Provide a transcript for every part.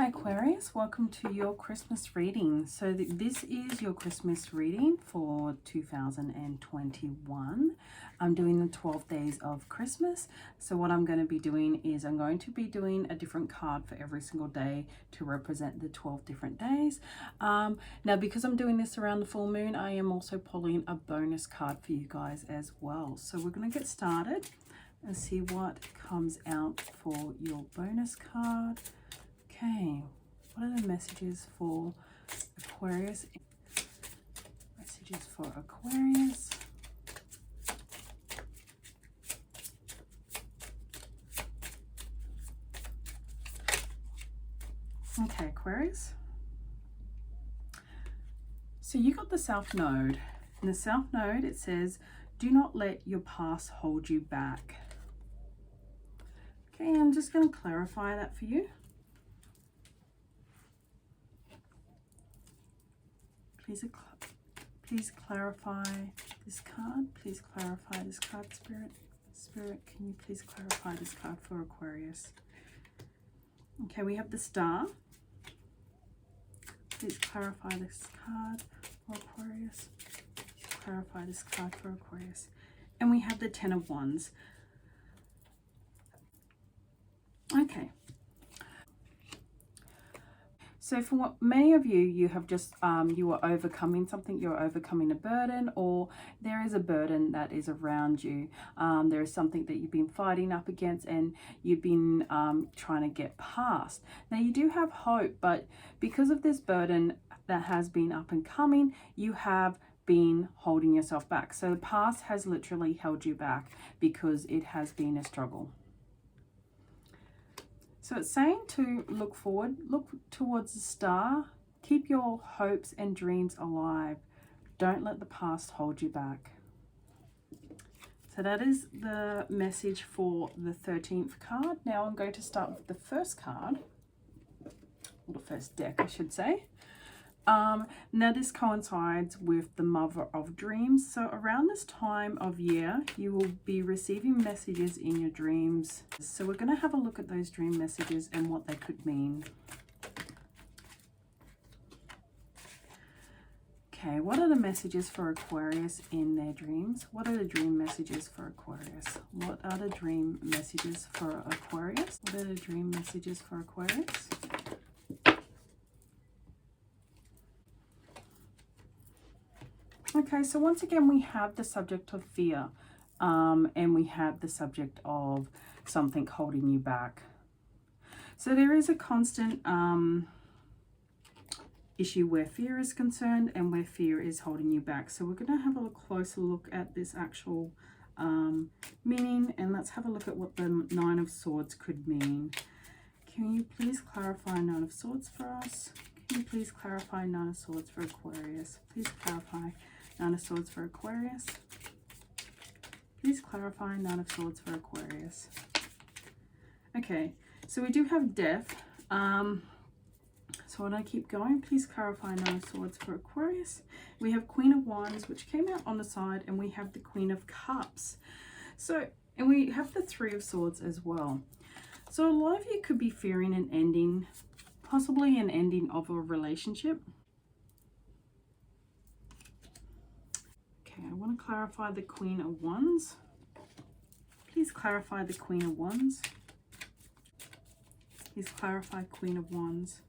Hi Aquarius, welcome to your Christmas reading. So this is your Christmas reading for 2021. I'm doing the 12 days of Christmas. So what I'm going to be doing is I'm going to be doing a different card for every single day to represent the 12 different days. Now because I'm doing this around the full moon, I am also pulling a bonus card for you guys as well. So we're going to get started and see what comes out for your bonus card. Okay, what are the messages for Aquarius? Messages for Aquarius. Okay, Aquarius. So you got the South Node. In the South Node, it says, do not let your past hold you back. Okay, I'm just going to clarify that for you. Please clarify this card. Please clarify this card, Spirit. Spirit, can you please clarify this card for Aquarius? Okay, we have the Star. Please clarify this card for Aquarius. Please clarify this card for Aquarius. And we have the Ten of Wands. Okay. So for what many of you, you have just, you are overcoming something, you're overcoming a burden, or there is a burden that is around you. There is something that you've been fighting up against and you've been trying to get past. Now you do have hope, but because of this burden that has been up and coming, you have been holding yourself back. So the past has literally held you back because it has been a struggle. So it's saying to look forward, look towards the star, keep your hopes and dreams alive. Don't let the past hold you back. So that is the message for the 13th card. Now I'm going to start with the first card, or the first deck, I should say. Now this coincides with the Mother of Dreams. So around this time of year, you will be receiving messages in your dreams. So we're going to have a look at those dream messages and what they could mean. Okay, what are the messages for Aquarius in their dreams? What are the dream messages for Aquarius? What are the dream messages for Aquarius? What are the dream messages for Aquarius? Okay, so once again, we have the subject of fear, and we have the subject of something holding you back. So there is a constant issue where fear is concerned and where fear is holding you back. So we're going to have a closer look at this actual meaning, and let's have a look at what the Nine of Swords could mean. Can you please clarify Nine of Swords for us? Can you please clarify Nine of Swords for Aquarius? Please clarify Nine of Swords for Aquarius. Please clarify Nine of Swords for Aquarius. Okay, so we do have death. So when I keep going, please clarify Nine of Swords for Aquarius. We have Queen of Wands, which came out on the side, and we have the Queen of Cups. So, and we have the Three of Swords as well. So a lot of you could be fearing an ending, possibly an ending of a relationship. Okay, I want to clarify the Queen of Wands. Please clarify the Queen of Wands. Please clarify Queen of Wands.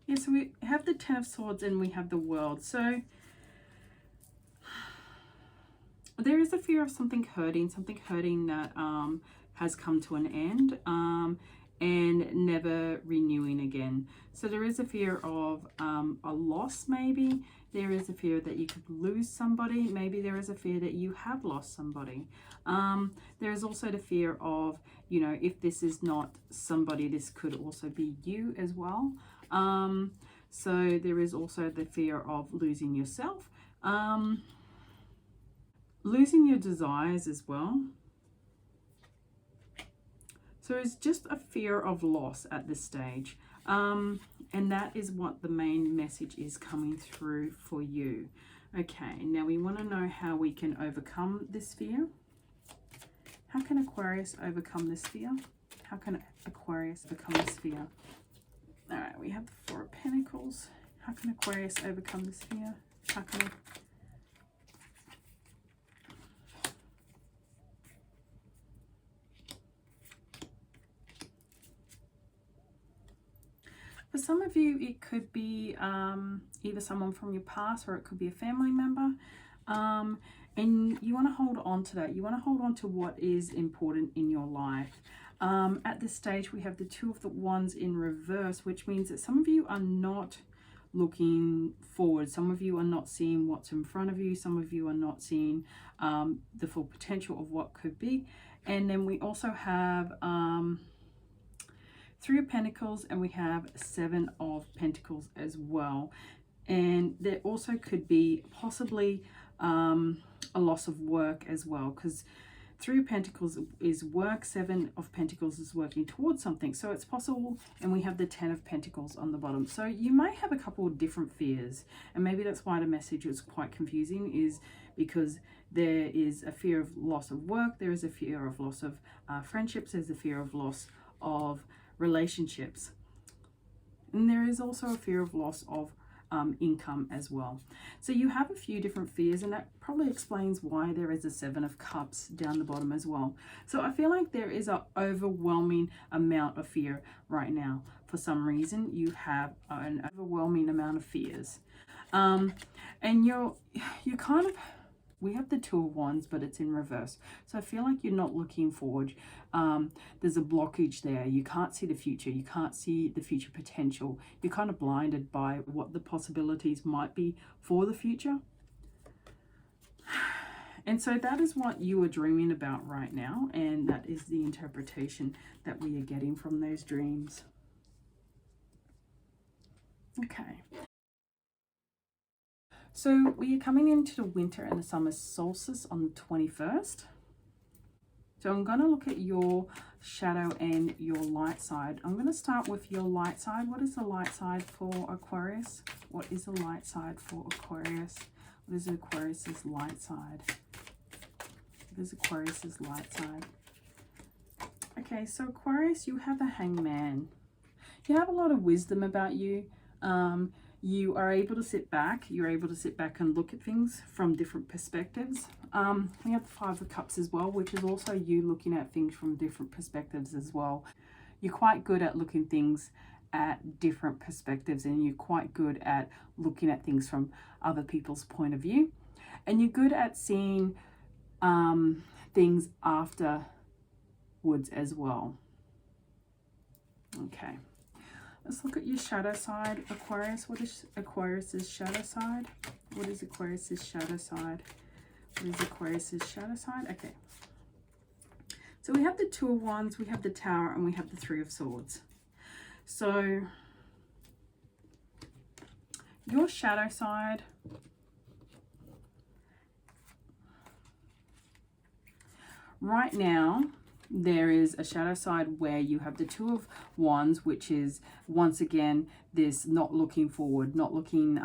Yeah, so we have the Ten of Swords and we have the World. So there is a fear of something hurting that has come to an end and never renewing again. So there is a fear of a loss, maybe. There is a fear that you could lose somebody. Maybe there is a fear that you have lost somebody. There is also the fear of, you know, if this is not somebody, this could also be you as well. So there is also the fear of losing yourself. Losing your desires as well. So it's just a fear of loss at this stage. And that is what the main message is coming through for you. Okay, now we want to know how we can overcome this fear. How can Aquarius overcome this fear? How can Aquarius become this fear? All right, we have the Four of Pentacles. How can Aquarius overcome this fear? How can For some of you, it could be either someone from your past, or it could be a family member. And you want to hold on to that. You want to hold on to what is important in your life. At this stage, we have the Two of the Wands in reverse, which means that some of you are not looking forward. Some of you are not seeing what's in front of you. Some of you are not seeing the full potential of what could be. And then we also have Three of Pentacles, and we have Seven of Pentacles as well. And there also could be possibly a loss of work as well, because Three of Pentacles is work, Seven of Pentacles is working towards something. So it's possible. And we have the Ten of Pentacles on the bottom. So you may have a couple of different fears. And maybe that's why the message was quite confusing, is because there is a fear of loss of work. There is a fear of loss of friendships. There's a fear of loss of relationships. And there is also a fear of loss of income as well. So you have a few different fears, and that probably explains why there is a Seven of Cups down the bottom as well. So I feel like there is an overwhelming amount of fear right now. For some reason, you have an overwhelming amount of fears. And you're kind of, we have the Two of Wands, but it's in reverse. So I feel like you're not looking forward. There's a blockage there. You can't see the future. You can't see the future potential. You're kind of blinded by what the possibilities might be for the future. And so that is what you are dreaming about right now. And that is the interpretation that we are getting from those dreams. Okay. So we are coming into the winter and the summer solstice on the 21st. So I'm going to look at your shadow and your light side. I'm going to start with your light side. What is the light side for Aquarius? What is the light side for Aquarius? What is Aquarius's light side? What is Aquarius's light side? Okay, so Aquarius, you have the Hangman. You have a lot of wisdom about you. You are able to sit back. You're able to sit back and look at things from different perspectives. We have the Five of Cups as well, which is also you looking at things from different perspectives as well. You're quite good at looking things at different perspectives, and you're quite good at looking at things from other people's point of view. And you're good at seeing things afterwards as well. Okay. Let's look at your shadow side, Aquarius. What is Aquarius's shadow side? What is Aquarius's shadow side? What is Aquarius's shadow side? Okay. So we have the Two of Wands, we have the Tower, and we have the Three of Swords. So your shadow side, right now, there is a shadow side where you have the Two of Wands, which is once again this not looking forward, not looking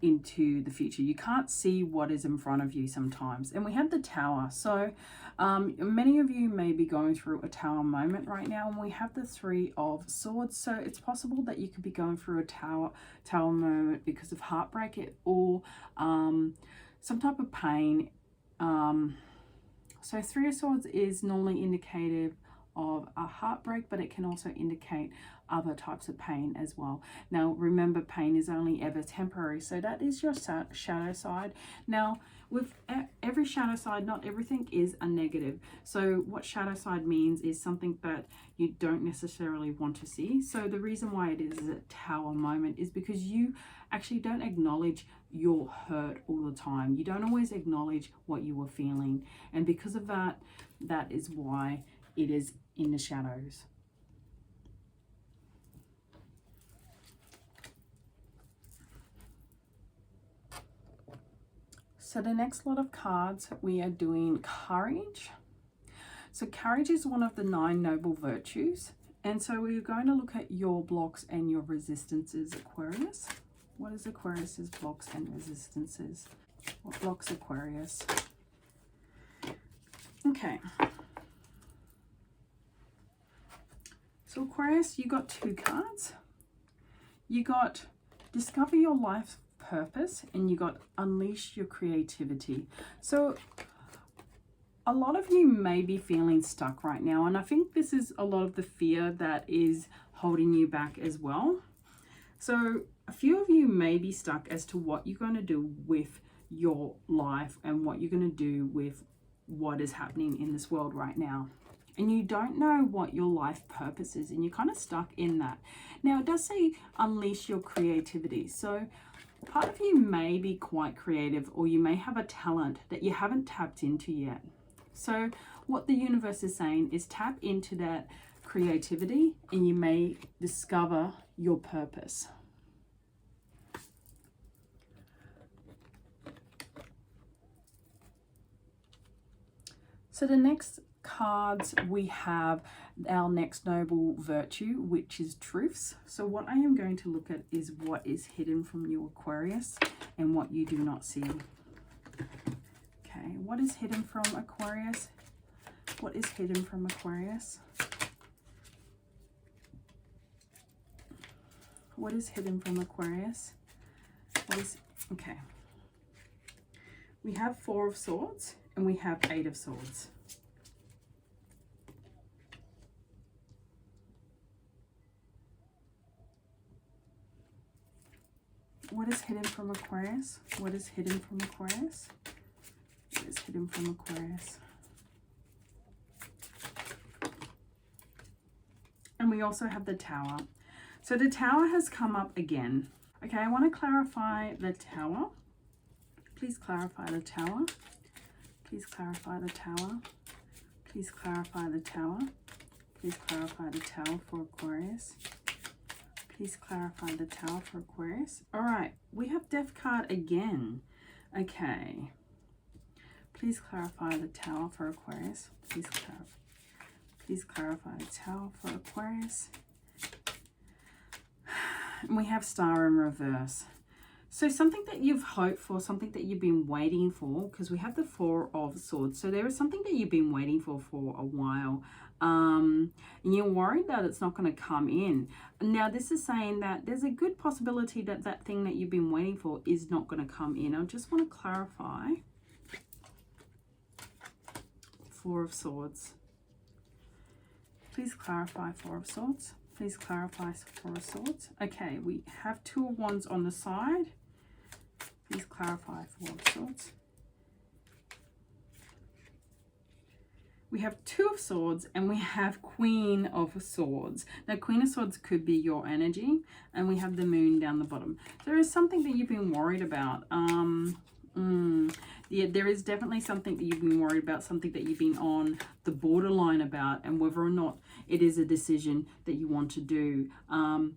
into the future. You can't see what is in front of you sometimes. And we have the Tower. So many of you may be going through a Tower moment right now, and we have the Three of Swords. So it's possible that you could be going through a tower moment because of heartbreak or some type of pain. So Three of Swords is normally indicative of a heartbreak, but it can also indicate other types of pain as well. Now, remember, pain is only ever temporary. So that is your shadow side. Now, with every shadow side, not everything is a negative. So what shadow side means is something that you don't necessarily want to see. So the reason why it is a Tower moment is because you actually don't acknowledge your hurt all the time. You don't always acknowledge what you were feeling. And because of that, that is why it is in the shadows. So the next lot of cards, we are doing Courage. So courage is one of the 9 noble virtues. And so we're going to look at your blocks and your resistances, Aquarius. What is Aquarius's blocks and resistances? What blocks Aquarius? Okay. So Aquarius, you got 2 cards. You got discover your life purpose, and you got unleash your creativity. So a lot of you may be feeling stuck right now, and I think this is a lot of the fear that is holding you back as well. So a few of you may be stuck as to what you're going to do with your life and what you're going to do with what is happening in this world right now. And you don't know what your life purpose is, and you're kind of stuck in that. Now, it does say unleash your creativity. So part of you may be quite creative, or you may have a talent that you haven't tapped into yet. So what the universe is saying is tap into that creativity, and you may discover your purpose. So the next cards, we have our next noble virtue, which is truths. So what I am going to look at is what is hidden from you, Aquarius, and what you do not see. Okay, what is hidden from Aquarius? What is hidden from Aquarius? What is hidden from Aquarius? What is, okay. We have 4 of Swords and we have 8 of Swords. What is hidden from Aquarius? What is hidden from Aquarius? What is hidden from Aquarius? And we also have the Tower. So the Tower has come up again. Okay, I want to clarify the Tower. Please clarify the Tower. Please clarify the Tower. Please clarify the Tower. Please clarify the Tower for Aquarius. Please clarify the Tower for Aquarius. All right, we have Death card again. Okay. Please clarify the Tower for Aquarius. Please clarify the Tower for Aquarius. And we have Star in reverse. So something that you've hoped for, something that you've been waiting for, because we have the 4 of Swords. So there is something that you've been waiting for a while. And you're worried that it's not going to come in. Now, this is saying that there's a good possibility that that thing that you've been waiting for is not going to come in. I just want to clarify. 4 of Swords. Please clarify 4 of Swords. Please clarify 4 of Swords. Okay, we have 2 of Wands on the side. Please clarify 4 of Swords. We have 2 of Swords and we have Queen of Swords. Now, Queen of Swords could be your energy, and we have the Moon down the bottom. There is something that you've been worried about. Yeah, there is definitely something that you've been worried about, something that you've been on the borderline about, and whether or not it is a decision that you want to do. And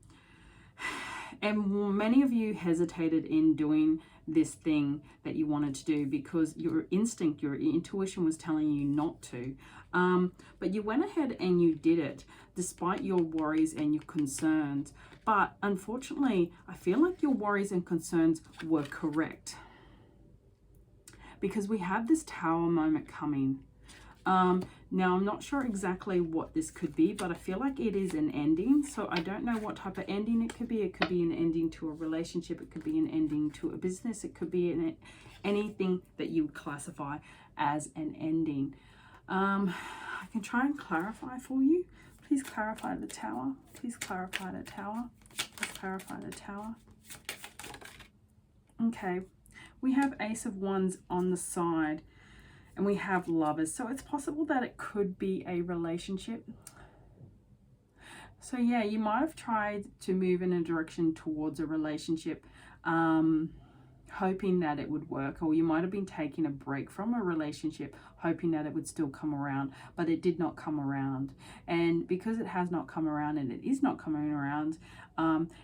many of you hesitated in doing this thing that you wanted to do because your instinct, your intuition was telling you not to. But you went ahead and you did it despite your worries and your concerns. But unfortunately, I feel like your worries and concerns were correct, because we have this Tower moment coming. Now, I'm not sure exactly what this could be, but I feel like it is an ending. So I don't know what type of ending it could be. It could be an ending to a relationship. It could be an ending to a business. It could be anything that you would classify as an ending. I can try and clarify for you. Please clarify the Tower. Please clarify the Tower. Please clarify the Tower. Okay. We have Ace of Wands on the side, and we have Lovers. So it's possible that it could be a relationship. So yeah, you might have tried to move in a direction towards a relationship, hoping that it would work, or you might have been taking a break from a relationship, hoping that it would still come around, but it did not come around. And because it has not come around, and it is not coming around,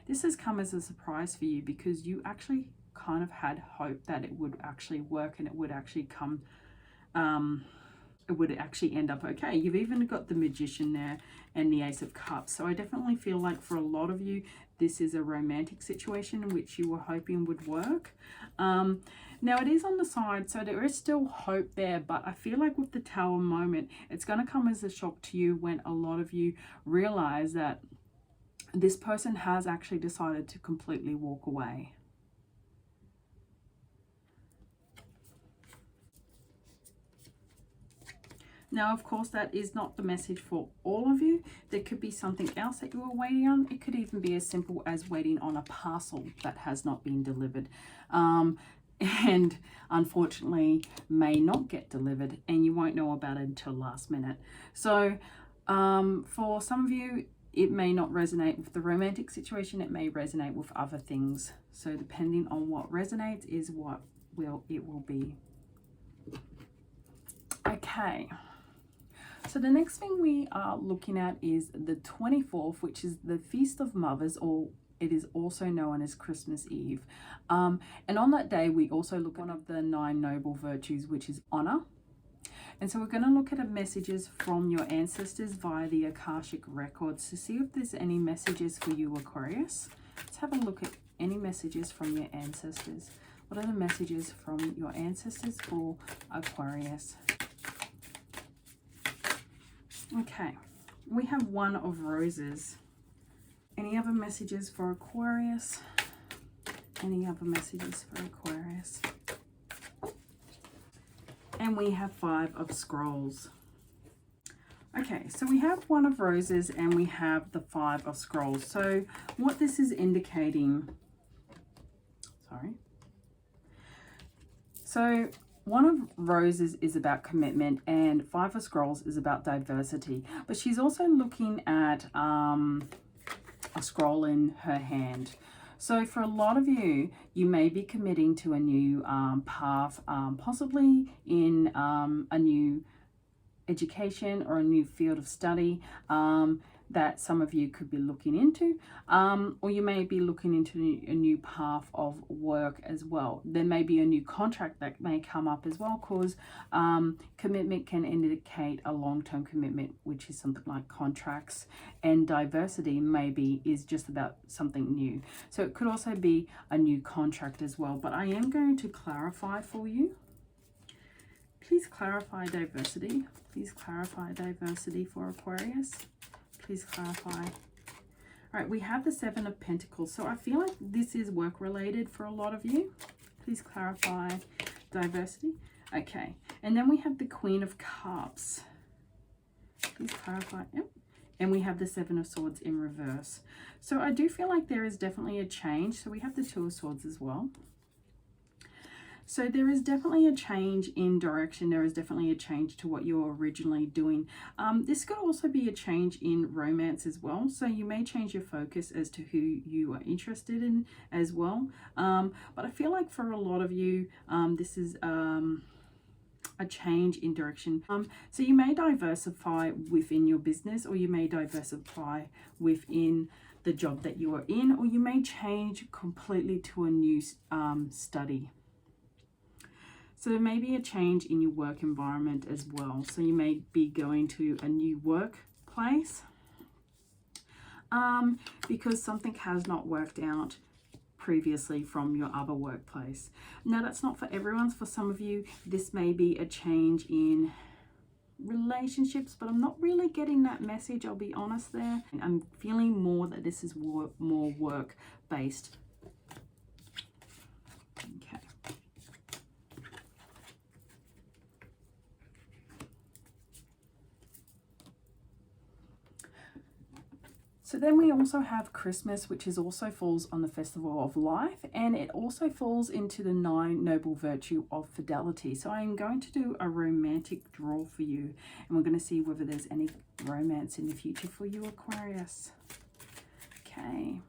this has come as a surprise for you, because you actually kind of had hope that it would actually work and it would actually come, it would actually end up okay. You've even got the Magician there and the Ace of Cups. So I definitely feel like for a lot of you, this is a romantic situation which you were hoping would work. Now it is on the side, so there is still hope there, but I feel like with the Tower moment, it's going to come as a shock to you when a lot of you realize that this person has actually decided to completely walk away. Now, of course, that is not the message for all of you. There could be something else that you were waiting on. It could even be as simple as waiting on a parcel that has not been delivered. And unfortunately may not get delivered, and you won't know about it until last minute. So for some of you, it may not resonate with the romantic situation. It may resonate with other things. So depending on what resonates is what it will be. Okay. So the next thing we are looking at is the 24th, which is the Feast of Mothers, or it is also known as Christmas Eve. And on that day, we also look at one of the 9 noble virtues, which is honor. And so we're going to look at messages from your ancestors via the Akashic records to see if there's any messages for you, Aquarius. Let's have a look at any messages from your ancestors. What are the messages from your ancestors for Aquarius? Okay, we have 1 of roses. Any other messages for Aquarius? Any other messages for Aquarius? And we have 5 of scrolls. Okay, so we have 1 of roses and we have the 5 of scrolls. So what this is indicating, so 1 of roses is about commitment and 5 of scrolls is about diversity. But she's also looking at a scroll in her hand. So for a lot of you, you may be committing to a new path, possibly in a new education or a new field of study that some of you could be looking into, or you may be looking into a new path of work as well. There may be a new contract that may come up as well, because commitment can indicate a long-term commitment, which is something like contracts, and diversity maybe is just about something new. So it could also be a new contract as well, but I am going to clarify for you. Please clarify diversity. Please clarify diversity for Aquarius. Please clarify. All right, we have the 7 of Pentacles. So I feel like this is work related for a lot of you. Please clarify diversity. Okay, and then we have the Queen of Cups. Please clarify. Yep. And we have the 7 of Swords in reverse. So I do feel like there is definitely a change. So we have the 2 of Swords as well. So there is definitely a change in direction. There is definitely a change to what you're originally doing. This could also be a change in romance as well. So you may change your focus as to who you are interested in as well. But I feel like for a lot of you, this is a change in direction. So you may diversify within your business, or you may diversify within the job that you are in, or you may change completely to a new study. So there may be a change in your work environment as well. So you may be going to a new workplace because something has not worked out previously from your other workplace. Now that's not for everyone. For some of you, this may be a change in relationships, but I'm not really getting that message, I'll be honest there. I'm feeling more that this is more work based. Okay. So then we also have Christmas, which is also falls on the festival of life, and it also falls into the 9 noble virtue of fidelity. So I'm going to do a romantic draw for you, and we're going to see whether there's any romance in the future for you, Aquarius. Okay.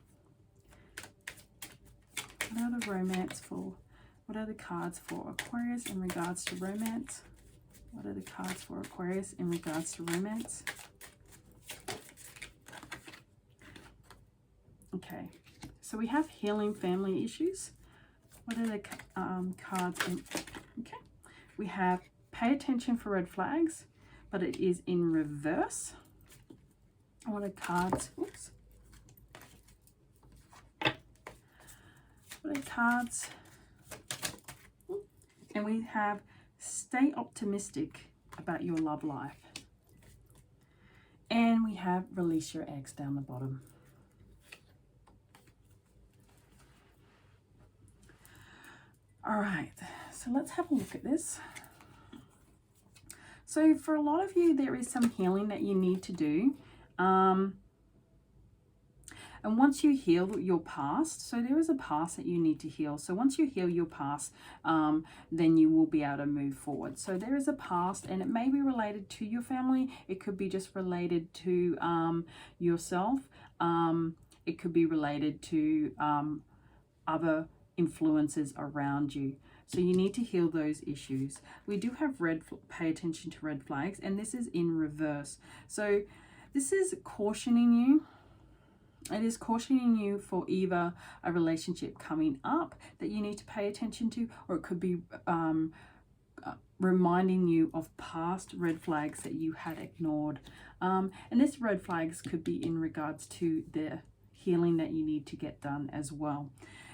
What are the romance for? What are the cards for Aquarius in regards to romance? What are the cards for Aquarius in regards to romance? Okay, so we have healing family issues. What are the cards in? Okay, we have pay attention for red flags, but it is in reverse. What are cards? Oops. holiday cards. And we have stay optimistic about your love life. And we have release your ex down the bottom. All right, so let's have a look at this. So for a lot of you, there is some healing that you need to do. And once you heal your past, so there is a past that you need to heal. So once you heal your past, then you will be able to move forward. So there is a past, and it may be related to your family. It could be just related to yourself. It could be related to other influences around you. So you need to heal those issues. We do have pay attention to red flags, and this is in reverse. So this is cautioning you. It is cautioning you for either a relationship coming up that you need to pay attention to, or it could be reminding you of past red flags that you had ignored. And this red flags could be in regards to the healing that you need to get done as well.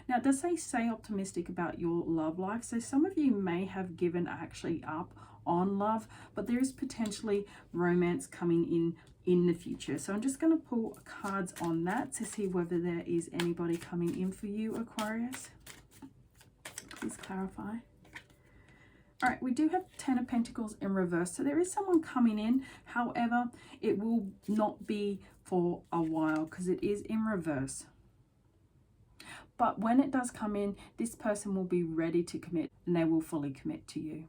Now, it does say stay optimistic about your love life. So some of you may have given actually up on love, but there is potentially romance coming in the future. So I'm just going to pull cards on that to see whether there is anybody coming in for you, Aquarius. Please clarify. All right, we do have 10 of Pentacles in reverse. So there is someone coming in. However, it will not be for a while because it is in reverse. But when it does come in, this person will be ready to commit, and they will fully commit to you.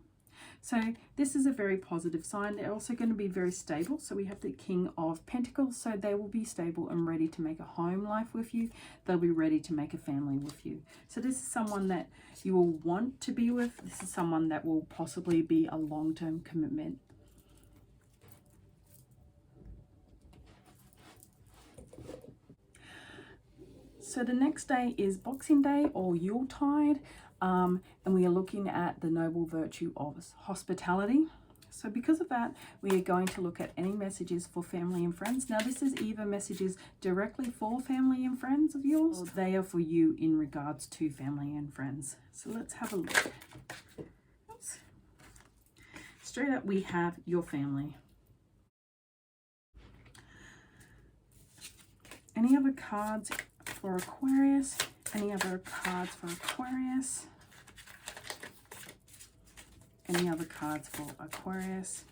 So this is a very positive sign. They're also going to be very stable. So we have the King of Pentacles. So they will be stable and ready to make a home life with you. They'll be ready to make a family with you. So this is someone that you will want to be with. This is someone that will possibly be a long-term commitment. So the next day is Boxing Day or Yuletide. And we are looking at the noble virtue of hospitality. So because of that, we are going to look at any messages for family and friends. Now, this is either messages directly for family and friends of yours, or they are for you in regards to family and friends. So let's have a look. Oops. Straight up, we have your family. Any other cards for Aquarius? Any other cards for Aquarius? Any other cards for Aquarius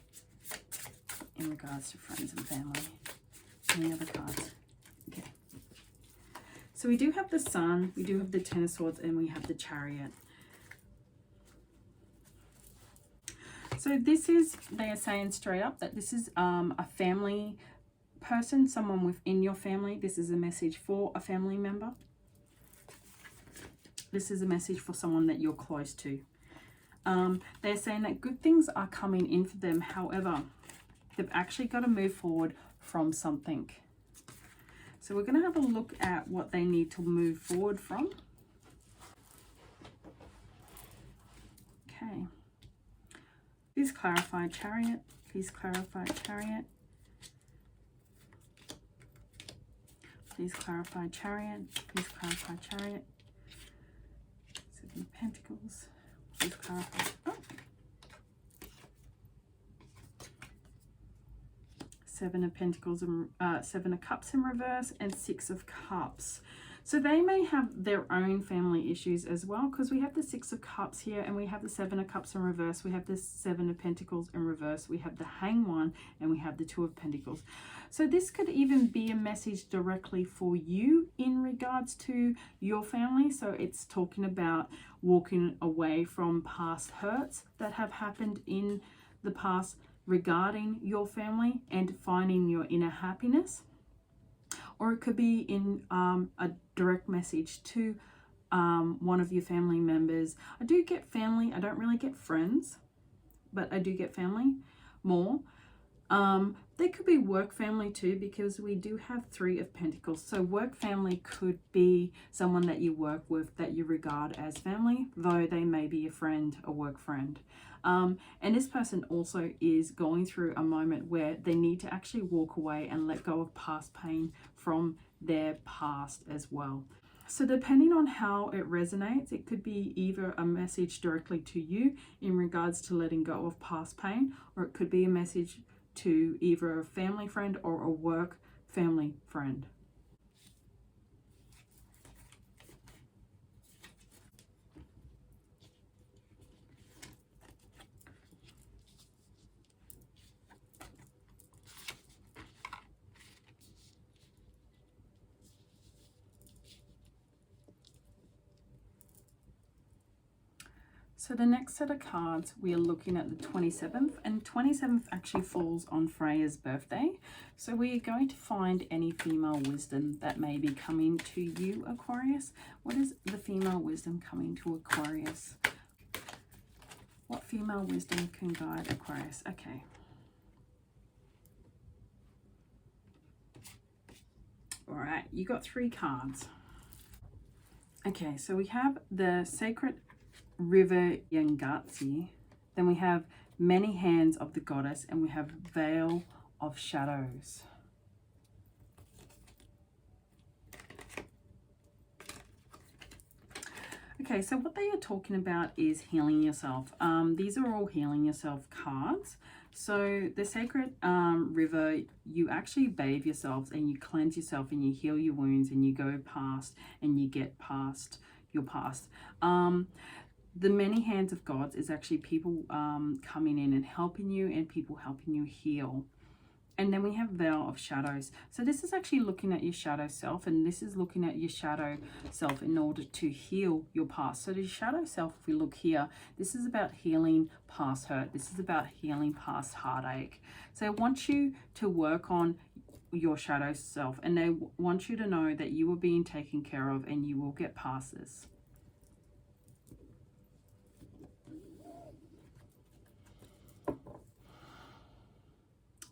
in regards to friends and family? Any other cards? Okay. So we do have the Sun, we do have the Ten of Swords, and we have the Chariot. So this is, they are saying straight up that this is a family person, someone within your family. This is a message for a family member. This is a message for someone that you're close to. They're saying that good things are coming in for them. However, they've actually got to move forward from something. So we're going to have a look at what they need to move forward from. Okay. Please clarify Chariot. Please clarify Chariot. Please clarify Chariot. Please clarify Chariot. Seven of Pentacles. Please clarify. Oh. Seven of Pentacles and Seven of Cups in reverse, and Six of Cups. So they may have their own family issues as well, because we have the Six of Cups here, and we have the Seven of Cups in reverse. We have the Seven of Pentacles in reverse. We have the Hanged One, and we have the Two of Pentacles. So this could even be a message directly for you in regards to your family. So it's talking about walking away from past hurts that have happened in the past regarding your family and finding your inner happiness. Or it could be in a direct message to one of your family members. I do get family. I don't really get friends, but I do get family more. They could be work family too, because we do have Three of Pentacles. So work family could be someone that you work with that you regard as family, though they may be a friend, a work friend. And this person also is going through a moment where they need to actually walk away and let go of past pain from their past as well. So depending on how it resonates, it could be either a message directly to you in regards to letting go of past pain, or it could be a message to either a family friend or a work family friend. So the next set of cards, we are looking at the 27th, and 27th actually falls on Freya's birthday. So we are going to find any female wisdom that may be coming to you, Aquarius. What is the female wisdom coming to Aquarius? What female wisdom can guide Aquarius? Okay. All right, you got 3 cards. Okay, so we have the Sacred River Yangatsi, then we have Many Hands of the Goddess, and we have Veil of Shadows. Okay, so what they are talking about is healing yourself. These are all healing yourself cards. So the Sacred River, you actually bathe yourselves and you cleanse yourself and you heal your wounds and you go past and you get past your past. The Many Hands of Gods is actually people coming in and helping you, and people helping you heal. And then we have Veil of Shadows. So this is actually looking at your shadow self, and this is looking at your shadow self in order to heal your past. So the shadow self, if we look here, this is about healing past hurt. This is about healing past heartache. So I want you to work on your shadow self, and they want you to know that you are being taken care of and you will get past this.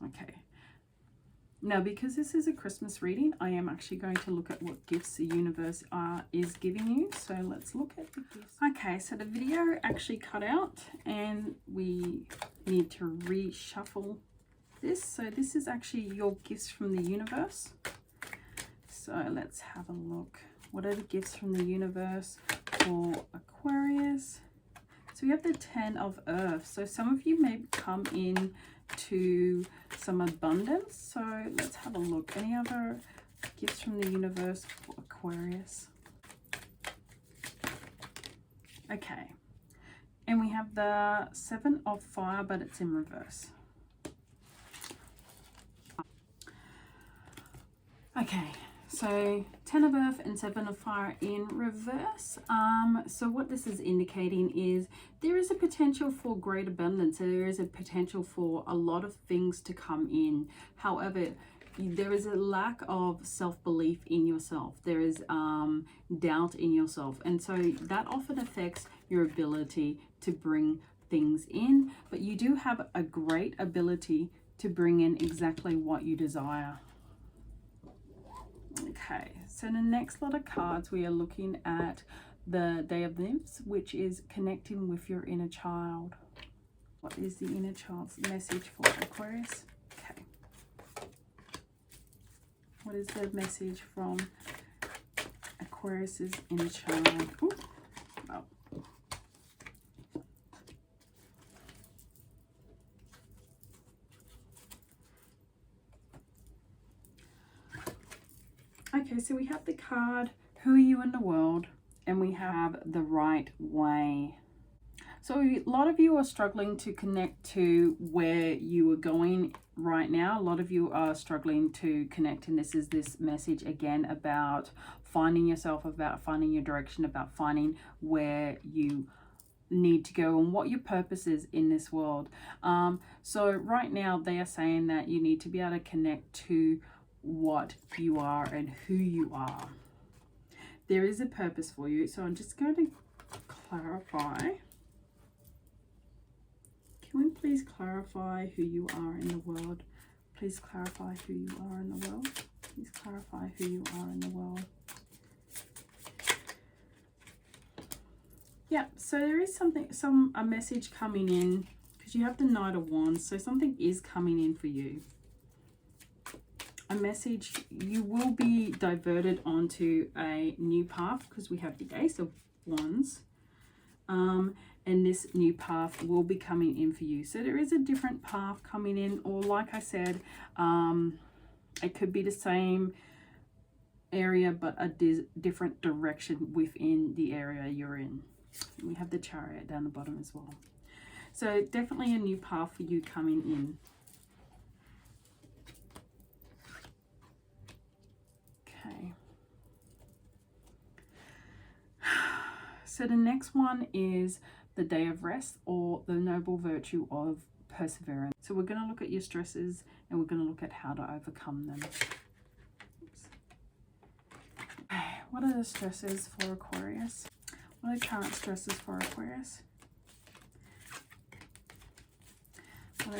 Okay. Now, because this is a Christmas reading, I am actually going to look at what gifts the universe is giving you. So let's look at the gifts. Okay, so the video actually cut out and we need to reshuffle this. So this is actually your gifts from the universe. So let's have a look. What are the gifts from the universe for Aquarius? So we have the 10 of Earth. So some of you may come in to some abundance. So let's have a look. Any other gifts from the universe for Aquarius? Okay. And we have the 7 of Fire, but it's in reverse. Okay. So 10 of Earth and 7 of Fire in reverse. So what this is indicating is there is a potential for great abundance. So there is a potential for a lot of things to come in. However, there is a lack of self-belief in yourself. There is doubt in yourself. And so that often affects your ability to bring things in. But you do have a great ability to bring in exactly what you desire. Okay, so the next lot of cards, we are looking at the Day of Nymphs, which is connecting with your inner child. What is the inner child's message for Aquarius? Okay. What is the message from Aquarius's inner child? Ooh. Oh. Okay, so we have the card, Who Are You in the World? And we have The Right Way. So a lot of you are struggling to connect to where you are going right now. A lot of you are struggling to connect, and this is this message again about finding yourself, about finding your direction, about finding where you need to go and what your purpose is in this world. So right now they are saying that you need to be able to connect to what you are and who you are. There is a purpose for you. So I'm just going to clarify. Can we please clarify who you are in the world? Please clarify who you are in the world. Please clarify who you are in the world. Yeah, so there is a message coming in, because you have the Knight of Wands. So something is coming in for you. a message. You will be diverted onto a new path because we have the Ace of Wands. And this new path will be coming in for you. So there is a different path coming in, or like I said, it could be the same area but a different direction within the area you're in. We have the Chariot down the bottom as well. So definitely a new path for you coming in. Okay. So the next one is the Day of Rest, or the noble virtue of perseverance. So we're going to look at your stresses and we're going to look at how to overcome them. Oops. What are the stresses for Aquarius? What are current stresses for Aquarius? What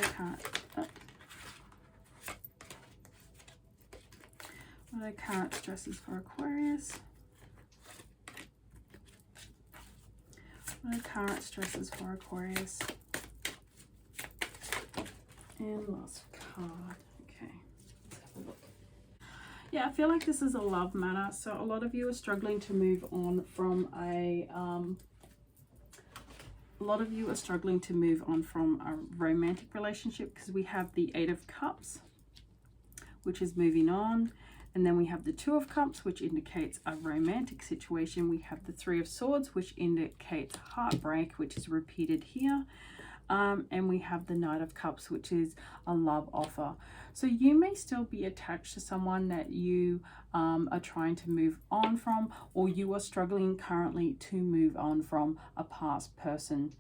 are current stresses for Aquarius? What are current stresses for Aquarius? And last card. Okay, let's have a look. Yeah, I feel like this is a love matter. So a lot of you are struggling to move on from a romantic relationship, because we have the Eight of Cups, which is moving on. And then we have the Two of Cups, which indicates a romantic situation. We have the Three of Swords, which indicates heartbreak, which is repeated here. And we have the Knight of Cups, which is a love offer. So you may still be attached to someone that you are trying to move on from, or you are struggling currently to move on from a past person.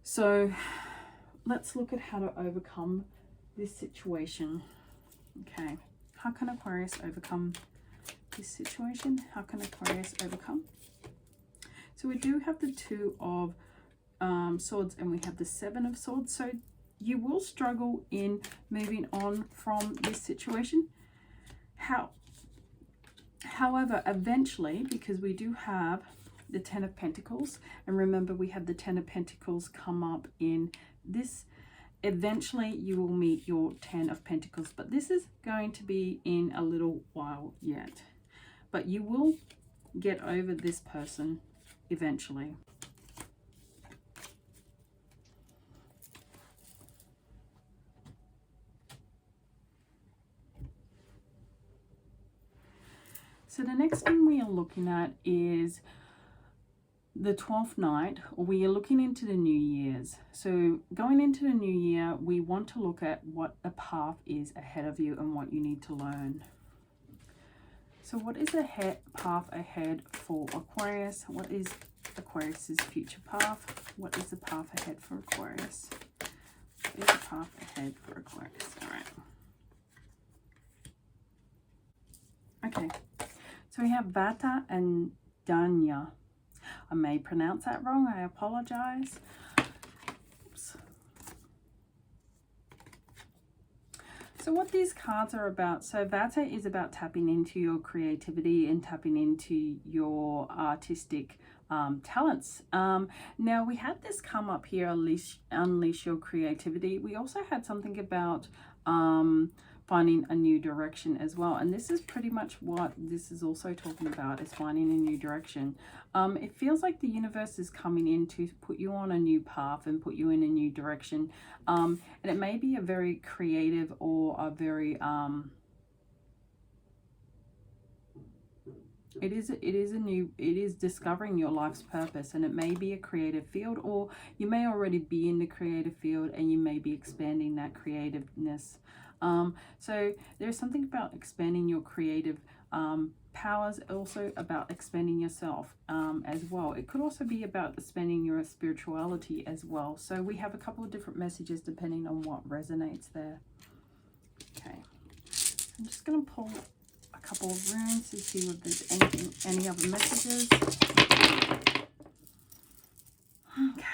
So let's look at how to overcome this situation. Okay. How can Aquarius overcome this situation? How can Aquarius overcome? So we do have the Two of Swords and we have the Seven of Swords. So you will struggle in moving on from this situation. However, eventually, because we do have the Ten of Pentacles, and remember we have the Ten of Pentacles come up in this, eventually you will meet your Ten of Pentacles, but this is going to be in a little while yet. But you will get over this person eventually. So the next thing we are looking at is the 12th night, or we are looking into the New Year's. So going into the new year, we want to look at what the path is ahead of you and what you need to learn. So what is the path ahead for Aquarius? What is Aquarius's future path? What is the path ahead for Aquarius? What is the path ahead for Aquarius? All right. Okay. So we have Vata and Danya. I may pronounce that wrong. I apologize. Oops. So what these cards are about, so Vata is about tapping into your creativity and tapping into your artistic talents. Now we had this come up here, unleash your creativity. We also had something about finding a new direction as well, and this is pretty much what this is also talking about, is finding a new direction. It feels like the universe is coming in to put you on a new path and put you in a new direction, and it may be a very creative or a very it is discovering your life's purpose, and it may be a creative field, or you may already be in the creative field and you may be expanding that creativeness. So there's something about expanding your creative powers, also about expanding yourself as well. It could also be about expanding your spirituality as well. So we have a couple of different messages depending on what resonates there. Okay, I'm just going to pull a couple of runes to see if there's any other messages. Okay.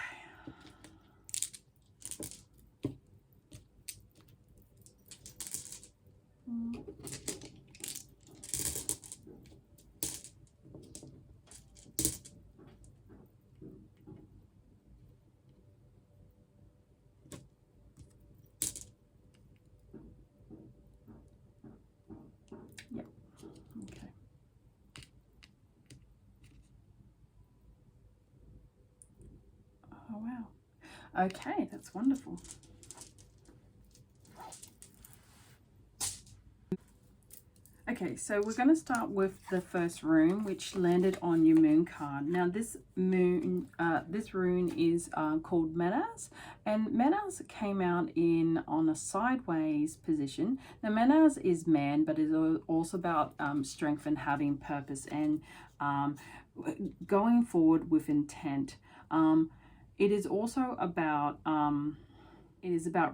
Okay, that's wonderful. Okay, so we're going to start with the first rune, which landed on your moon card. Now, this rune is called Menas, and Menas came out on a sideways position. Now, Menas is man, but is also about strength and having purpose and going forward with intent. It is also about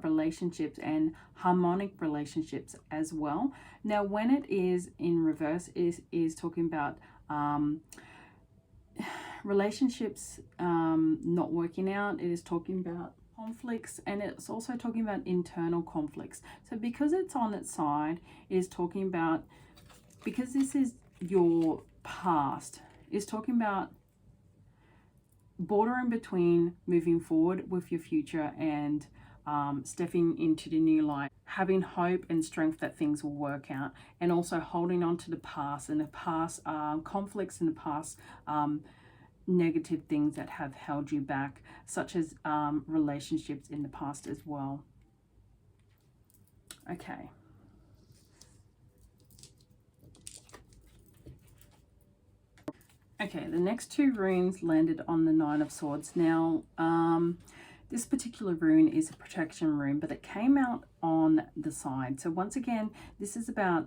relationships and harmonic relationships as well. Now, when it is in reverse, is talking about relationships not working out. It is talking about conflicts, and it's also talking about internal conflicts. So because it's on its side, it is talking about, because this is your past, is talking about bordering between moving forward with your future and stepping into the new light, having hope and strength that things will work out, and also holding on to the past and the past conflicts and the past negative things that have held you back, such as relationships in the past as well. Okay. Okay, the next two runes landed on the Nine of Swords. Now, this particular rune is a protection rune, but it came out on the side. So once again, this is about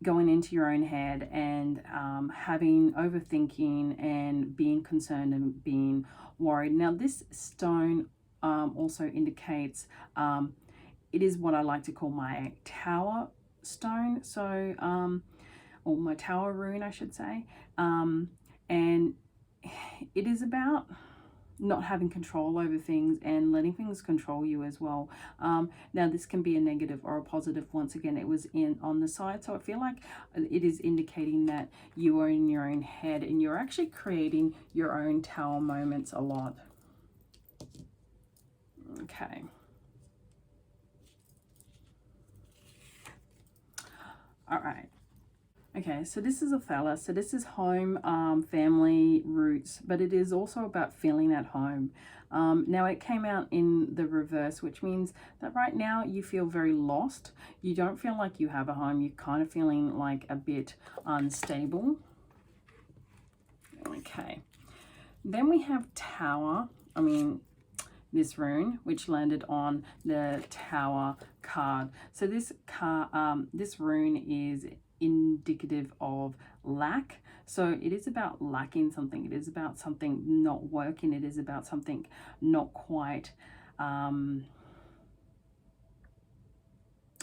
going into your own head and having overthinking and being concerned and being worried. Now, this stone also indicates, it is what I like to call my tower stone. So, or my tower rune, I should say. And it is about not having control over things and letting things control you as well. Now, this can be a negative or a positive. Once again, it was on the side, so I feel like it is indicating that you are in your own head and you're actually creating your own tower moments a lot. Okay. All right. Okay, so this is a Othala. So this is home, family, roots, but it is also about feeling at home. Now, it came out in the reverse, which means that right now you feel very lost. You don't feel like you have a home. You're kind of feeling like a bit unstable. Okay. Then we have Tower. This rune, which landed on the Tower card. So this rune is indicative of lack. So it is about lacking something. It is about something not working. It is about something not quite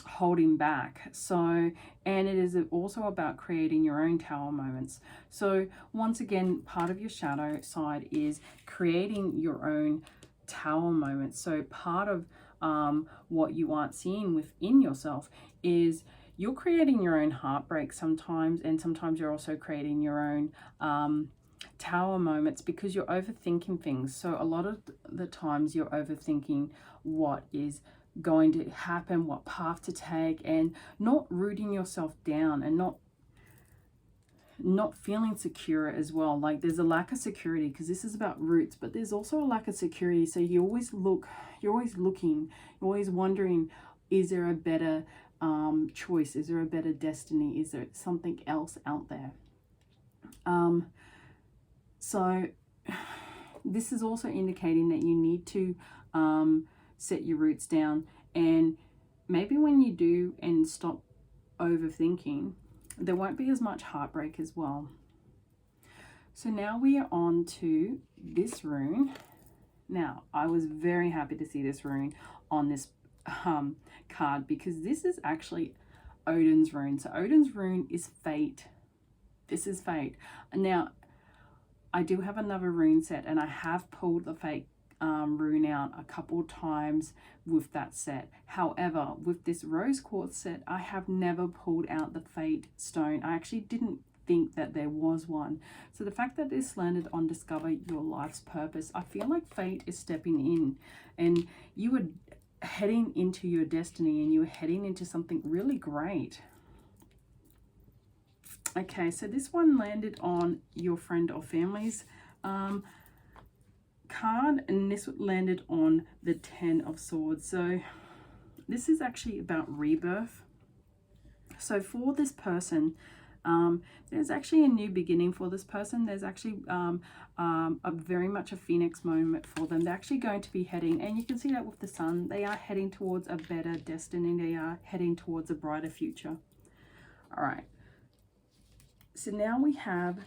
holding back. So, and it is also about creating your own tower moments. So once again, part of your shadow side is creating your own tower moments. So part of what you aren't seeing within yourself is you're creating your own heartbreak sometimes, and sometimes you're also creating your own tower moments because you're overthinking things. So a lot of the times you're overthinking what is going to happen, what path to take, and not rooting yourself down and not feeling secure as well. Like there's a lack of security because this is about roots, but there's also a lack of security. So you're always looking, you're always wondering, is there a better choice? Is there a better destiny? Is there something else out there? So this is also indicating that you need to set your roots down, and maybe when you do and stop overthinking, there won't be as much heartbreak as well. So now we are on to this rune. Now, I was very happy to see this rune on this card because this is actually Odin's rune. So Odin's rune is fate. This is fate. Now, I do have another rune set, and I have pulled the fate rune out a couple times with that set. However, with this rose quartz set, I have never pulled out the fate stone. I actually didn't think that there was one. So the fact that this landed on discover your life's purpose, I feel like fate is stepping in, and you were heading into your destiny and you were heading into something really great. Okay, so this one landed on your friend or family's card, and this landed on the 10 of Swords. So this is actually about rebirth. So for this person, there's actually a new beginning for this person. There's actually a very much a phoenix moment for them. They're actually going to be heading, and you can see that with the sun, they are heading towards a better destiny. They are heading towards a brighter future. All right. So now we have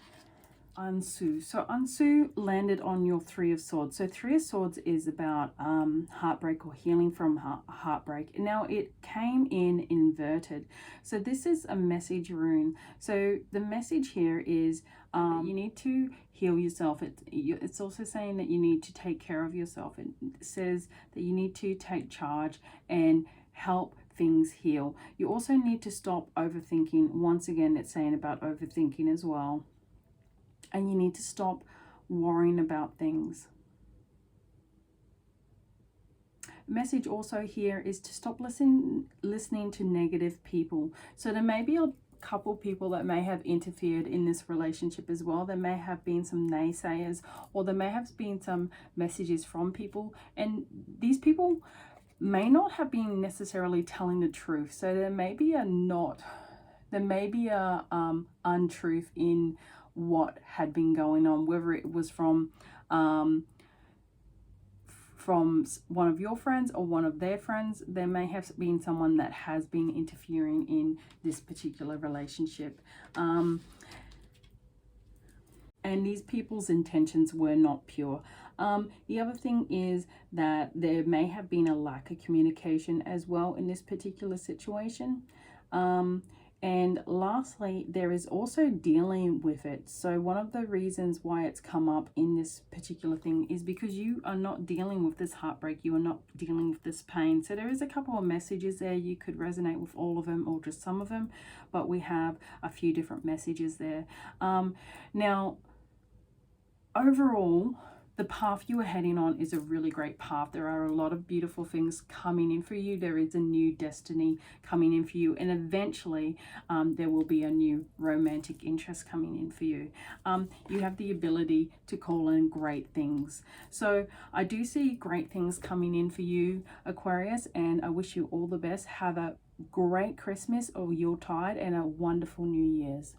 Ansu. So Ansu landed on your 3 of Swords. So 3 of Swords is about heartbreak or healing from heartbreak. Now it came in inverted. So this is a message rune. So the message here is you need to heal yourself. It's also saying that you need to take care of yourself. It says that you need to take charge and help things heal. You also need to stop overthinking. Once again, it's saying about overthinking as well. And you need to stop worrying about things. The message also here is to stop listening to negative people. So there may be a couple people that may have interfered in this relationship as well. There may have been some naysayers, or there may have been some messages from people, and these people may not have been necessarily telling the truth. So there may be a untruth in what had been going on, whether it was from one of your friends or one of their friends. There may have been someone that has been interfering in this particular relationship, and these people's intentions were not pure. The other thing is that there may have been a lack of communication as well in this particular situation. And lastly, there is also dealing with it. So one of the reasons why it's come up in this particular thing is because you are not dealing with this heartbreak. You are not dealing with this pain. So there is a couple of messages there. You could resonate with all of them or just some of them, but we have a few different messages there. Now, overall, the path you are heading on is a really great path. There are a lot of beautiful things coming in for you. There is a new destiny coming in for you, and eventually there will be a new romantic interest coming in for you. You have the ability to call in great things. So I do see great things coming in for you, Aquarius, and I wish you all the best. Have a great Christmas or Yuletide and a wonderful New Year's.